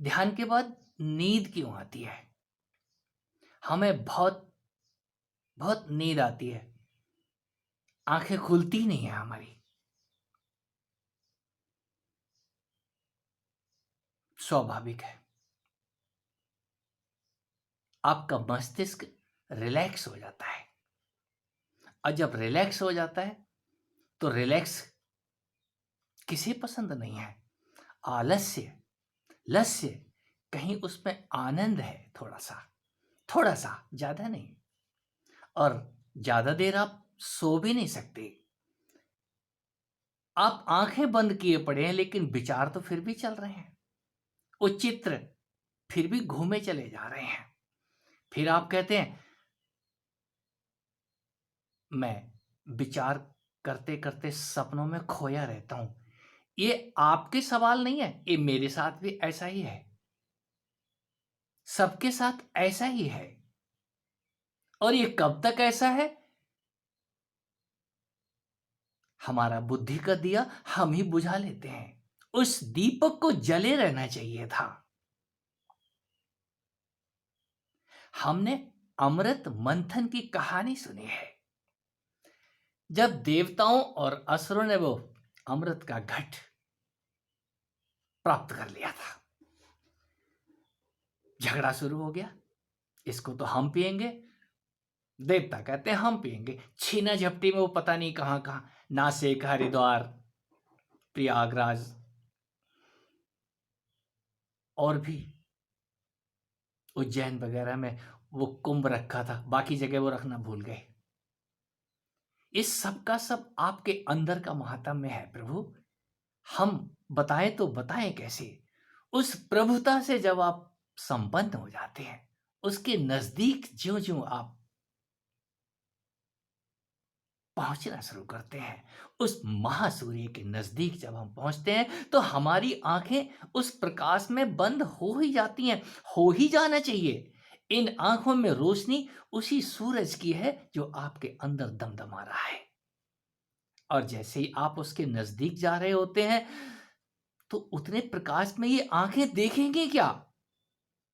ध्यान के बाद नींद क्यों आती है? हमें बहुत बहुत नींद आती है, आंखें खुलती नहीं है हमारी। स्वाभाविक है, आपका मस्तिष्क रिलैक्स हो जाता है, और जब रिलैक्स हो जाता है तो रिलैक्स किसे पसंद नहीं है। आलस्य, लस्य, कहीं उसमें आनंद है, थोड़ा सा, ज्यादा नहीं। और ज्यादा देर आप सो भी नहीं सकते। आप आंखें बंद किए पड़े हैं, लेकिन विचार तो फिर भी चल रहे हैं, वो चित्र फिर भी घूमे चले जा रहे हैं। फिर आप कहते हैं मैं विचार करते करते सपनों में खोया रहता हूं। ये आपके सवाल नहीं है, ये मेरे साथ भी ऐसा ही है, सबके साथ ऐसा ही है। और ये कब तक ऐसा है? हमारा बुद्धि का दिया हम ही बुझा लेते हैं। उस दीपक को जले रहना चाहिए था। हमने अमृत मंथन की कहानी सुनी है, जब देवताओं और असुरों ने वो अमृत का घट प्राप्त कर लिया था। झगड़ा शुरू हो गया, इसको तो हम पिएंगे, देवता कहते हैं हम पिएंगे। छीना झपटी में वो पता नहीं कहां कहां, नासिक, हरिद्वार, प्रयागराज और भी उज्जैन वगैरह में वो कुंभ रखा था, बाकी जगह वो रखना भूल गए। इस सब का सब आपके अंदर का महात्म्य है प्रभु। हम बताएं तो बताएं कैसे? उस प्रभुता से जब आप संपन्न हो जाते हैं, उसके नजदीक ज्यों ज्यों आप पहुंचना शुरू करते हैं, उस महासूर्य के नजदीक जब हम पहुंचते हैं, तो हमारी आंखें उस प्रकाश में बंद हो ही जाती हैं। हो ही जाना चाहिए। इन आंखों में रोशनी उसी सूरज की है जो आपके अंदर दमदमा रहा है। और जैसे ही आप उसके नजदीक जा रहे होते हैं, तो उतने प्रकाश में ये आंखें देखेंगे क्या?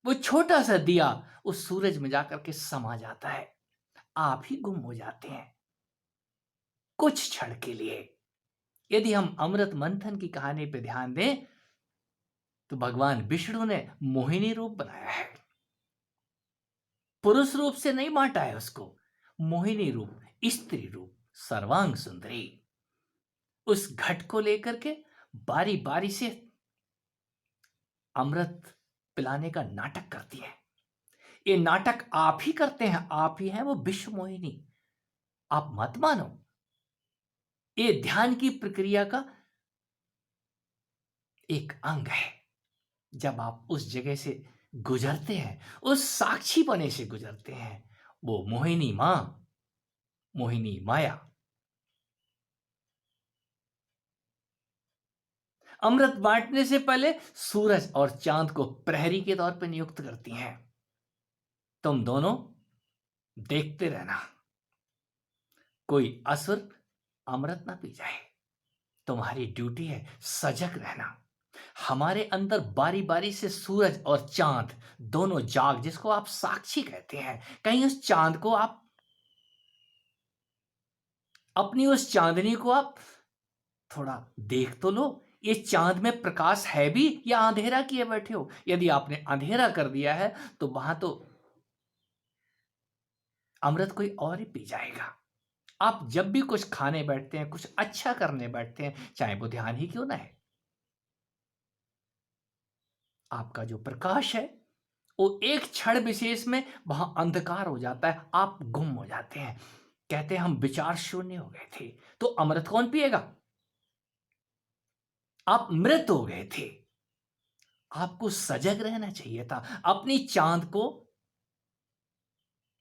वो छोटा सा दिया उस सूरज में जाकर के समा जाता है, आप ही गुम हो जाते हैं कुछ क्षण के लिए। यदि हम अमृत मंथन की कहानी पे ध्यान दें, तो भगवान विष्णु ने मोहिनी रूप बनाया है, पुरुष रूप से नहीं बांटा है उसको। मोहिनी रूप, स्त्री रूप, सर्वांग सुंदरी, उस घट को लेकर के बारी बारी से अमृत पिलाने का नाटक करती है। ये नाटक आप ही करते हैं, आप ही हैं वो विश्व मोहिनी। आप मत मानो, ये ध्यान की प्रक्रिया का एक अंग है। जब आप उस जगह से गुजरते हैं, उस साक्षी पने से गुजरते हैं, वो मोहिनी मां, मोहिनी माया अमृत बांटने से पहले सूरज और चांद को प्रहरी के तौर पर नियुक्त करती हैं। तुम दोनों देखते रहना, कोई असुर अमृत ना पी जाए। तुम्हारी ड्यूटी है सजग रहना। हमारे अंदर बारी बारी से सूरज और चांद दोनों जाग, जिसको आप साक्षी कहते हैं, कहीं उस चांद को आप, अपनी उस चांदनी को आप थोड़ा देख तो लो। ये चांद में प्रकाश है भी या अंधेरा किए बैठे हो? यदि आपने अंधेरा कर दिया है, तो वहां तो अमृत कोई और ही पी जाएगा। आप जब भी कुछ खाने बैठते हैं, कुछ अच्छा करने बैठते हैं, चाहे वो ध्यान ही क्यों ना है, आपका जो प्रकाश है वो एक क्षण विशेष में वहां अंधकार हो जाता है, आप गुम हो जाते हैं। कहते हैं हम विचार शून्य हो गए थे। तो अमृत कौन पिएगा? आप मृत हो गए थे। आपको सजग रहना चाहिए था, अपनी चांद को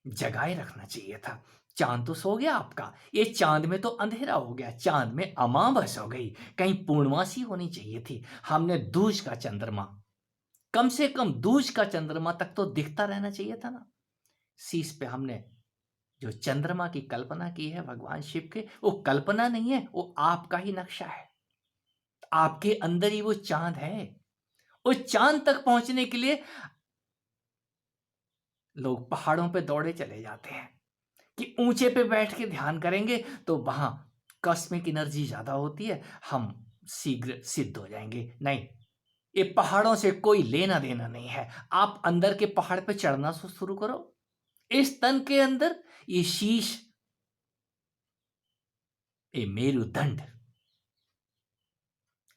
जगाए रखना चाहिए था। चांद तो सो गया आपका, ये चांद में तो अंधेरा हो गया, चांद में अमावस हो गई, कहीं पूर्णमासी होनी चाहिए थी। हमने दूज का चंद्रमा, कम से कम दूज का चंद्रमा तक तो दिखता रहना चाहिए था ना। शीश पे हमने जो चंद्रमा की कल्पना की है भगवान शिव के, वो कल्पना नहीं है, वो आपका ही नक्शा है। आपके अंदर ही वो चांद है। उस चांद तक पहुंचने के लिए लोग पहाड़ों पे दौड़े चले जाते हैं कि ऊंचे पे बैठ के ध्यान करेंगे तो वहां कॉस्मिक एनर्जी ज्यादा होती है, हम शीघ्र सिद्ध हो जाएंगे। नहीं, ये पहाड़ों से कोई लेना देना नहीं है। आप अंदर के पहाड़ पे चढ़ना शुरू करो। इस तन के अंदर ये शीश, ये मेरुदंड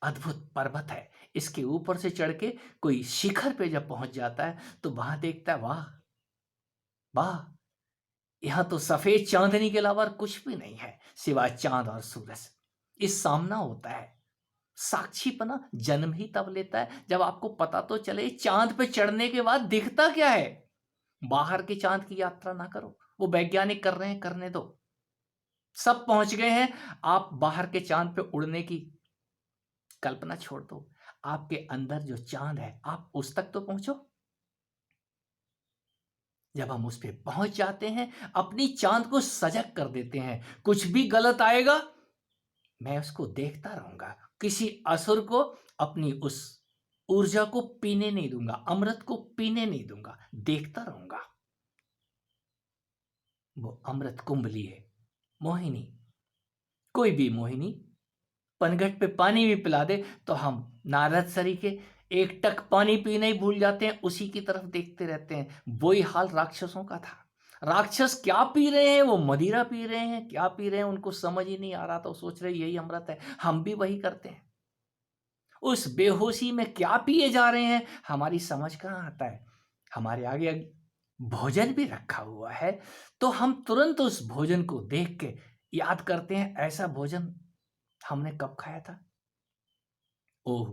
अद्भुत पर्वत है। इसके ऊपर से चढ़ के कोई शिखर पे जब पहुंच जाता है तो वहां देखता है, वाह वाह, यहां तो सफेद चांदनी के अलावा कुछ भी नहीं है सिवाय चांद और सूरज। इस सामना होता है। साक्षीपना जन्म ही तब लेता है जब आपको पता तो चले चांद पे चढ़ने के बाद दिखता क्या है। बाहर के चांद की यात्रा ना करो, वो वैज्ञानिक कर रहे हैं, करने दो, सब पहुंच गए हैं। आप बाहर के चांद पे उड़ने की कल्पना छोड़ दो। आपके अंदर जो चांद है आप उस तक तो पहुंचो। जब हम उस पे पहुंच जाते हैं अपनी चांद को सजग कर देते हैं। कुछ भी गलत आएगा मैं उसको देखता रहूंगा, किसी असुर को अपनी उस ऊर्जा को पीने नहीं दूंगा, अमृत को पीने नहीं दूंगा, देखता रहूंगा। वो अमृत कुंभली है, मोहिनी, कोई भी मोहिनी पनघट पे पानी भी पिला दे तो हम नारद सरी के एक टक पानी पीना ही भूल जाते हैं, उसी की तरफ देखते रहते हैं। वही हाल राक्षसों का था। राक्षस क्या पी रहे हैं, वो मदिरा पी रहे हैं, क्या पी रहे हैं उनको समझ ही नहीं आ रहा, तो सोच रहे यही अमृत है। हम भी वही करते हैं। उस बेहोशी में क्या पिए जा रहे हैं हमारी समझ कहाँ आता है। हमारे आगे भोजन भी रखा हुआ है तो हम तुरंत उस भोजन को देख के याद करते हैं, ऐसा भोजन हमने कब खाया था। ओह,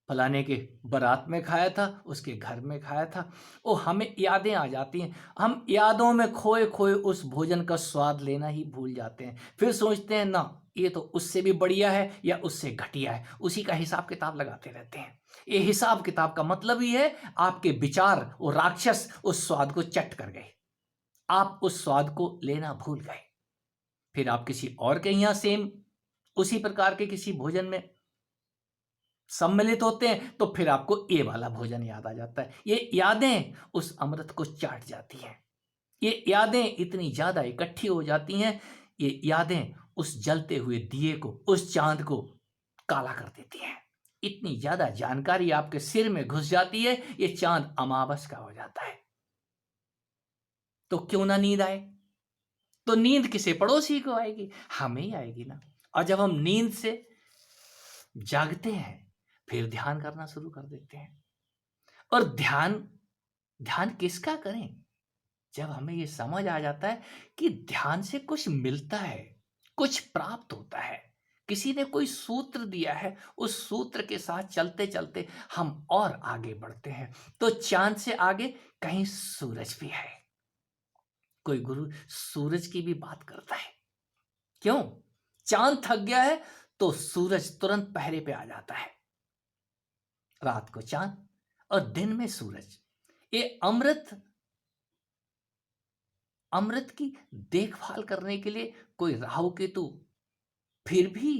फलाने के बारात में खाया था, उसके घर में खाया था। ओ, हमें यादें आ जाती हैं। हम यादों में खोए खोए उस भोजन का स्वाद लेना ही भूल जाते हैं। फिर सोचते हैं ना, ये तो उससे भी बढ़िया है या उससे घटिया है, उसी का हिसाब किताब लगाते रहते हैं। ये हिसाब किताब का मतलब ही है आपके विचार वो राक्षस उस स्वाद को चट कर गए, आप उस स्वाद को लेना भूल गए। फिर आप किसी और के यहाँ सेम उसी प्रकार के किसी भोजन में सम्मिलित होते हैं तो फिर आपको ये वाला भोजन याद आ जाता है। ये यादें उस अमृत को चाट जाती हैं। ये यादें इतनी ज्यादा इकट्ठी हो जाती हैं, ये यादें उस जलते हुए दिए को, उस चांद को काला कर देती हैं। इतनी ज्यादा जानकारी आपके सिर में घुस जाती है, ये चांद अमावस का हो जाता है। तो क्यों ना नींद आए। तो नींद किसे पड़ोसी को आएगी, हमें ही आएगी ना। और जब हम नींद से जागते हैं फिर ध्यान करना शुरू कर देते हैं। और ध्यान ध्यान किसका करें, जब हमें ये समझ आ जाता है कि ध्यान से कुछ मिलता है, कुछ प्राप्त होता है। किसी ने कोई सूत्र दिया है, उस सूत्र के साथ चलते चलते हम और आगे बढ़ते हैं। तो चांद से आगे कहीं सूरज भी है। कोई गुरु सूरज की भी बात करता है। क्यों? चांद थक गया है तो सूरज तुरंत पहरे पे आ जाता है। रात को चांद और दिन में सूरज। ये अमृत अमृत की देखभाल करने के लिए कोई राहु केतु फिर भी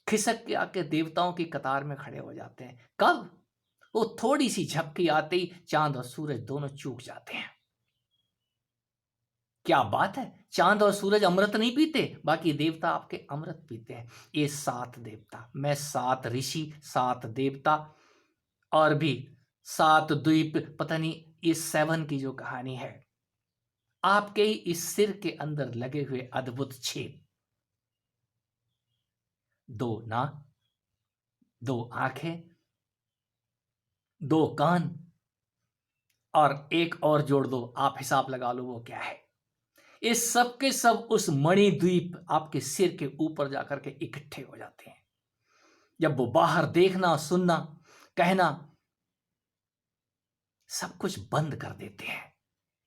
खिसक के आके देवताओं की कतार में खड़े हो जाते हैं। कब? वो थोड़ी सी झपकी आते ही चांद और सूरज दोनों चूक जाते हैं। क्या बात है, चांद और सूरज अमृत नहीं पीते, बाकी देवता आपके अमृत पीते हैं। ये 7 देवता, मैं 7 ऋषि, 7 देवता और भी 7 द्वीप, पता नहीं ये 7 की जो कहानी है, आपके ही इस सिर के अंदर लगे हुए अद्भुत छेद। 2 नाक, 2 आंखें, 2 कान और एक और जोड़ दो, आप हिसाब लगा लो वो क्या है। ये सब के सब उस मणि द्वीप आपके सिर के ऊपर जाकर के इकट्ठे हो जाते हैं। जब वो बाहर देखना, सुनना, कहना सब कुछ बंद कर देते हैं।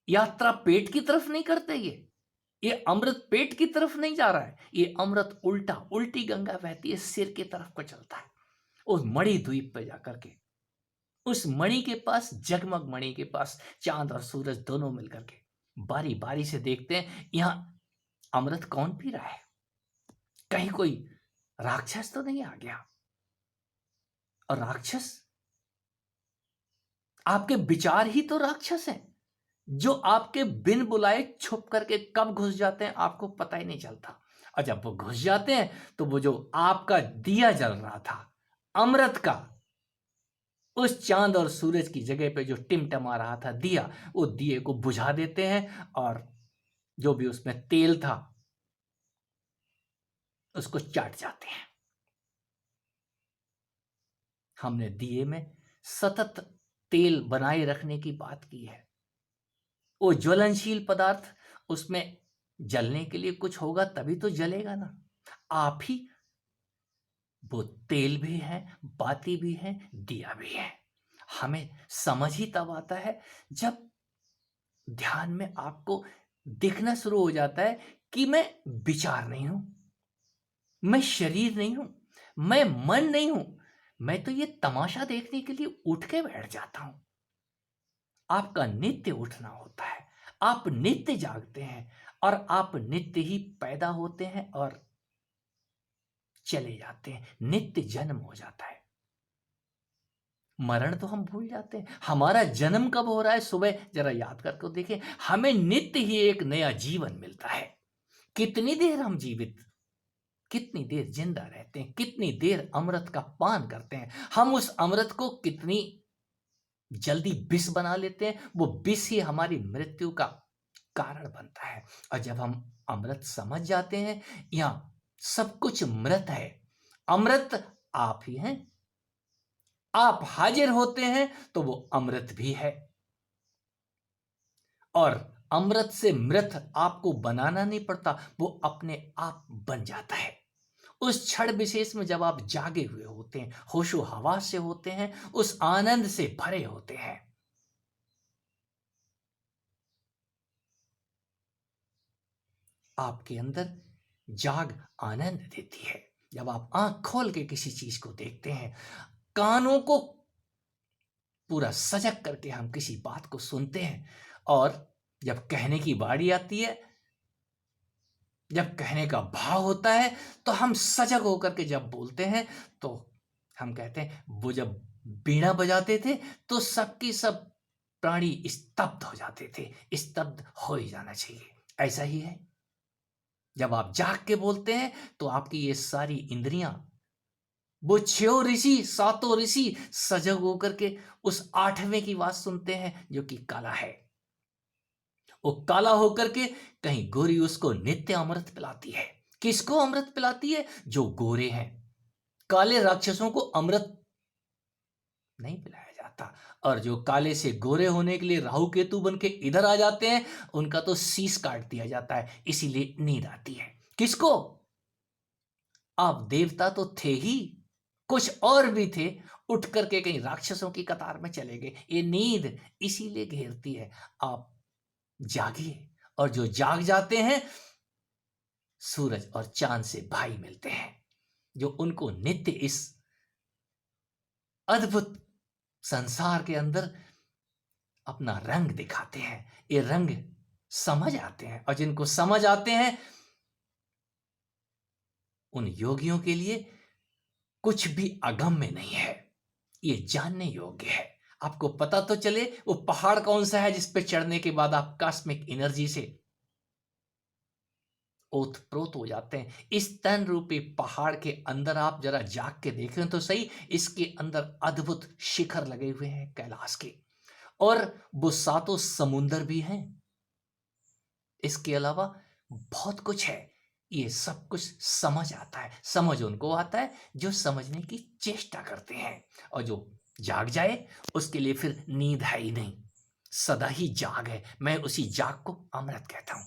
यात्रा पेट की तरफ नहीं करते, ये अमृत पेट की तरफ नहीं जा रहा है, ये अमृत उल्टा, उल्टी गंगा बहती है, सिर की तरफ को चलता है। उस मणि द्वीप पे जाकर के उस मणि के पास, जगमग मणि के पास चांद और सूरज दोनों मिलकर के बारी बारी से देखते हैं यहां अमृत कौन पी रहा है, कहीं कोई राक्षस तो नहीं आ गया। और राक्षस, आपके विचार ही तो राक्षस हैं, जो आपके बिन बुलाए छुप करके कब घुस जाते हैं आपको पता ही नहीं चलता। और जब वो घुस जाते हैं तो वो जो आपका दिया जल रहा था अमृत का, उस चांद और सूरज की जगह पे जो टिमटिमा रहा था दिया, वो दिए को बुझा देते हैं और जो भी उसमें तेल था उसको चाट जाते हैं। हमने दिए में सतत तेल बनाए रखने की बात की है। वो ज्वलनशील पदार्थ, उसमें जलने के लिए कुछ होगा तभी तो जलेगा ना। आप ही वो तेल भी है, बाती भी है, दिया भी है। हमें समझ ही तब आता है जब ध्यान में आपको दिखना शुरू हो जाता है कि मैं विचार नहीं हूं, मैं शरीर नहीं हूं, मैं मन नहीं हूं, मैं तो ये तमाशा देखने के लिए उठ के बैठ जाता हूं। आपका नित्य उठना होता है, आप नित्य जागते हैं और आप नित्य ही पैदा होते हैं और चले जाते हैं, नित्य जन्म हो जाता है। मरण तो हम भूल जाते हैं, हमारा जन्म कब हो रहा है सुबह जरा याद करके देखें। हमें नित्य ही एक नया जीवन मिलता है। कितनी देर हम जीवित, कितनी देर जिंदा रहते हैं, कितनी देर अमृत का पान करते हैं, हम उस अमृत को कितनी जल्दी विष बना लेते हैं। वो विष ही हमारी मृत्यु का कारण बनता है। और जब हम अमृत समझ जाते हैं, यहां सब कुछ मृत है, अमृत आप ही हैं, आप हाजिर होते हैं तो वो अमृत भी है। और अमृत से मृत आपको बनाना नहीं पड़ता, वो अपने आप बन जाता है। उस क्षण विशेष में जब आप जागे हुए होते हैं, होशो हवास से होते हैं, उस आनंद से भरे होते हैं, आपके अंदर जाग आनंद देती है। जब आप आंख खोल के किसी चीज को देखते हैं, कानों को पूरा सजग करके हम किसी बात को सुनते हैं, और जब कहने की बारी आती है, जब कहने का भाव होता है, तो हम सजग होकर के जब बोलते हैं, तो हम कहते हैं वो जब बीड़ा बजाते थे तो सबकी सब प्राणी स्तब्ध हो जाते थे। स्तब्ध हो ही जाना चाहिए, ऐसा ही है। जब आप जाग के बोलते हैं तो आपकी ये सारी इंद्रियां, वो छो ऋषि सातों ऋषि सजग होकर के उस आठवें की बात सुनते हैं जो कि काला है। वो काला होकर के कहीं गोरी उसको नित्य अमृत पिलाती है। किसको अमृत पिलाती है? जो गोरे हैं। काले राक्षसों को अमृत नहीं पिलाया जाता, और जो काले से गोरे होने के लिए राहु केतु बन के इधर आ जाते हैं, उनका तो शीश काट दिया जाता है, इसीलिए नींद आती है। किसको? आप देवता तो थे ही, कुछ और भी थे, उठ करके कहीं राक्षसों की कतार में चले गए। ये नींद इसीलिए घेरती है। आप जागिए, और जो जाग जाते हैं सूरज और चांद से भाई मिलते हैं, जो उनको नित्य इस अद्भुत संसार के अंदर अपना रंग दिखाते हैं। ये रंग समझ आते हैं, और जिनको समझ आते हैं उन योगियों के लिए कुछ भी अगम्य नहीं है, ये जानने योग्य है। आपको पता तो चले वो पहाड़ कौन सा है जिस पे चढ़ने के बाद आप कॉस्मिक एनर्जी से ओतप्रोत हो जाते हैं। इस तन रूपी पहाड़ के अंदर आप जरा जाग के देखें तो सही, इसके अंदर अद्भुत शिखर लगे हुए हैं कैलाश के, और वो सातों समुंदर भी हैं। इसके अलावा बहुत कुछ है। ये सब कुछ समझ आता है। समझ उनको आता है जो समझने की चेष्टा करते हैं, और जो जाग जाए उसके लिए फिर नींद है ही नहीं, सदा ही जाग है। मैं उसी जाग को अमृत कहता हूं।